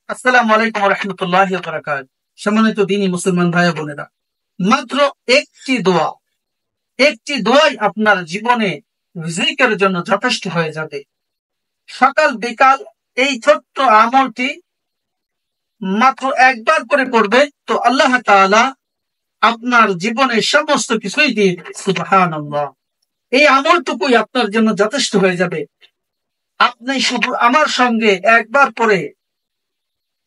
আসসালামু আলাইকুম ওয়া রাহমাতুল্লাহি ওয়া বারাকাতুহু। সম্মানিত দ্বীনী মুসলমান ভাই বোনেরা, মাত্র একটি দোয়াই আপনার জীবনে রিজিকের জন্য যথেষ্ট হয়ে যাবে। সকাল বিকাল এই ছোট্ট আমলটি মাত্র একবার করে করবে, তো আল্লাহ তাআলা আপনার জীবনের সমস্ত কিছুই দিয়ে দেবে। সুবহানাল্লাহ। এই আমলটুকুই আপনার জন্য যথেষ্ট হয়ে যাবে। আপনি শুধু আমার সঙ্গে একবার পরে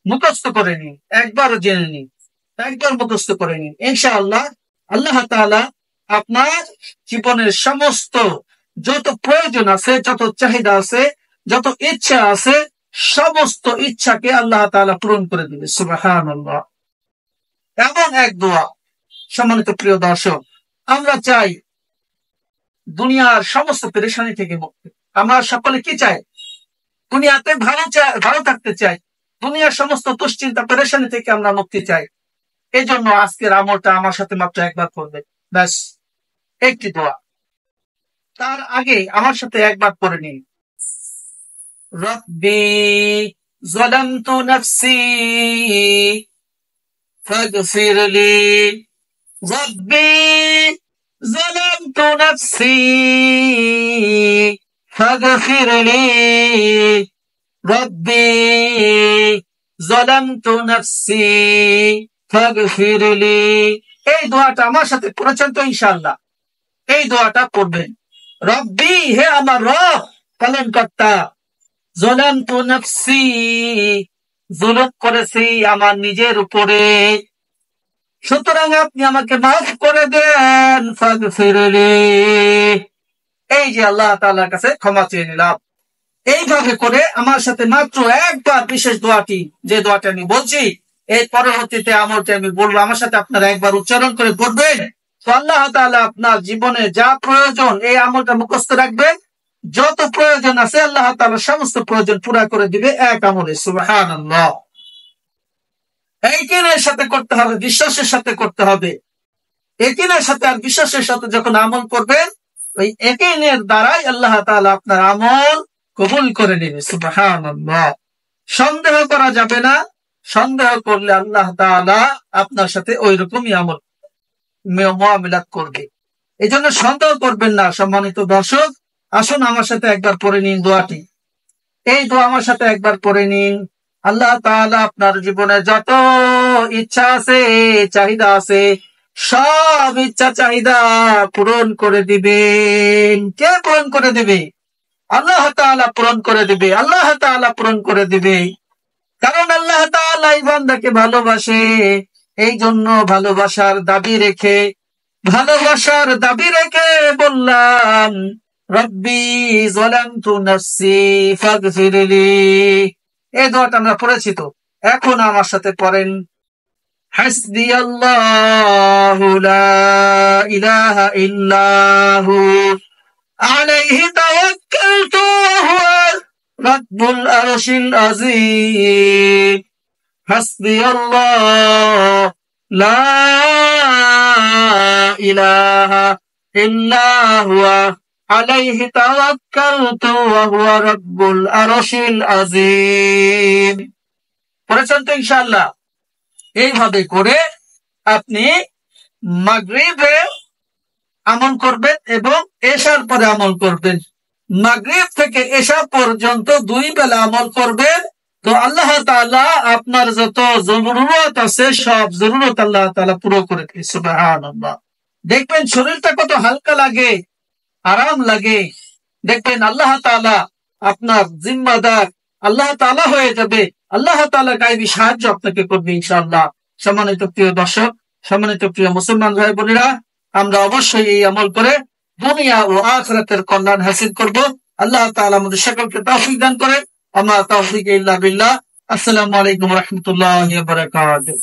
মুখস্থ করে নিন, একবার জেনে নিন, একবার মুখস্থ করে নিন। ইনশাআল্লাহ আল্লাহ তাআলা আপনার জীবনের সমস্ত যত প্রয়োজন আছে, যত চাহিদা আছে, যত ইচ্ছা আছে, সমস্ত ইচ্ছাকে আল্লাহ তাআলা পূরণ করে দিবে। সুবহানাল্লাহ। এমন এক দোয়া, সম্মানিত প্রিয় দর্শক, আমরা চাই দুনিয়ার সমস্ত পেরেশানি থেকে মুক্তি। আমরা সকলে কি চাই? দুনিয়াতে ভালো থাকতে চাই। দুনিয়ার সমস্ত দুশ্চিন্তা পেরেশানি থেকে আমরা মুক্তি চাই। এই জন্য আজকের আমলটা আমার সাথে মাত্র একবার করবে, ব্যাস। একটি দোয়া। তার আগে আমার সাথে একবার পড়ে নিন। রব্বি যালামতু নাফসি ফাগফিরলি। রব্বি যালামতু নাফসি ফাগফিরলি। রব্বি যালামতু নাফসি ফাগফিরলি। এই দোয়াটা আমার সাথে পড়েছেন তো? ইনশাআল্লাহ এই দোয়াটা পড়বেন। রব্বি, হে আমার রব, পালনকর্তা। যালামতু নাফসি, জুলুম করেছি আমার নিজের উপরে, সুতরাং আপনি আমাকে মাফ করে দেন। ফাগফিরলি। এই যে আল্লাহ তাআলার কাছে ক্ষমা চেয়ে নিলাম। এইভাবে করে আমার সাথে মাত্র একবার বিশেষ দোয়াটি, যে দোয়াটা আমি বলছি, এই পরবর্তীতে আমলটি আমি বলবো, আমার সাথে আপনারা একবার উচ্চারণ করে পড়বেন। তো আল্লাহ তাআলা আপনার জীবনে যা প্রয়োজন, এই আমলটা মুখস্থ রাখবেন। যত প্রয়োজন আছে আল্লাহ তাআলা সমস্ত প্রয়োজন পুরা করে দিবে এক আমলে। সুবহানাল্লাহ। ইয়াকিনের সাথে করতে হবে, বিশ্বাসের সাথে করতে হবে। ইয়াকিনের সাথে আর বিশ্বাসের সাথে যখন আমল করবেন, ওই ইয়াকিনের দ্বারাই আল্লাহ তাআলা আপনার আমল কবুল করে নেবে। সুবহানাল্লাহ। সন্দেহ করা যাবে না। সন্দেহ করলে আল্লাহ তাআলা আপনার সাথে ওই রকমই আমল মুআমালাত করবে। এই জন্য সন্দেহ করবেন না। সম্মানিত দর্শক, আসুন আমার সাথে একবার পড়ে নিন দোয়াটি। এই দোয়া আমার সাথে একবার পড়ে নিন। আল্লাহ তাআলা আপনার জীবনে যত ইচ্ছা আছে, চাহিদা আছে, সব ইচ্ছা চাহিদা পূরণ করে দিবেন। কে পূরণ করে দিবে? আল্লাহ তাআলা পূরণ করে দিবে। আল্লাহ তাআলা পূরণ করে দিবে। কারণ আল্লাহ তাআলা এই বান্দাকে ভালোবাসে। এই জন্য ভালোবাসার দাবি রেখে বললাম, রব্বি যালামতু নাফসি ফাগফিরলি। এই দোয়াটা আমরা পড়েছি তো, এখন আমার সাথে পড়েন। হাসবিয়াল্লাহু লা ইলাহা ইল্লাহু আলাইহি তাওয়াক্কালতু ওয়া হুয়া রাব্বুল আরশিল আযীম। হাসবিয়াল্লাহু লা ইলাহা ইল্লাহু আলাইহি তাওয়াক্কালতু ওয়া হুয়া রাব্বুল আরশিল আযীম। পড়েছেন তো ইনশাআল্লাহ? এইভাবে করে আপনি মাগরিবে আমল করবেন এবং এশার পরে আমল করবেন। মাগরিব থেকে এশা পর্যন্ত 2 বেলা আমল করবেন। তো আল্লাহ তাআলা আপনার যত জরুরত আছে, সব জরুরত আল্লাহ তাআলা পুরো করে দিবে। সুবহানাল্লাহ। দেখবেন শরীরটা কত হালকা লাগে, আরাম লাগে। দেখবেন আল্লাহ তাআলা আপনার জিম্মাদার, আল্লাহ তাআলা হয়ে যাবে। আল্লাহ তাআলা গায়বী সাহায্য আপনাকে করবে ইনশাআল্লাহ। সম্মানিত প্রিয় দর্শক, সম্মানিত প্রিয় মুসলমান ভাই বোনেরা, আমরা অবশ্যই এই আমল করে দুনিয়া ও আখিরাতের কল্যাণ হাসিল করব। আল্লাহ তাআলা আমাদের সকলকে তৌফিক দান করেন। আমা তাওফিক ইল্লা বিল্লাহ। আসসালামু আলাইকুম ওয়া রাহমাতুল্লাহি ওয়া বারাকাতুহু।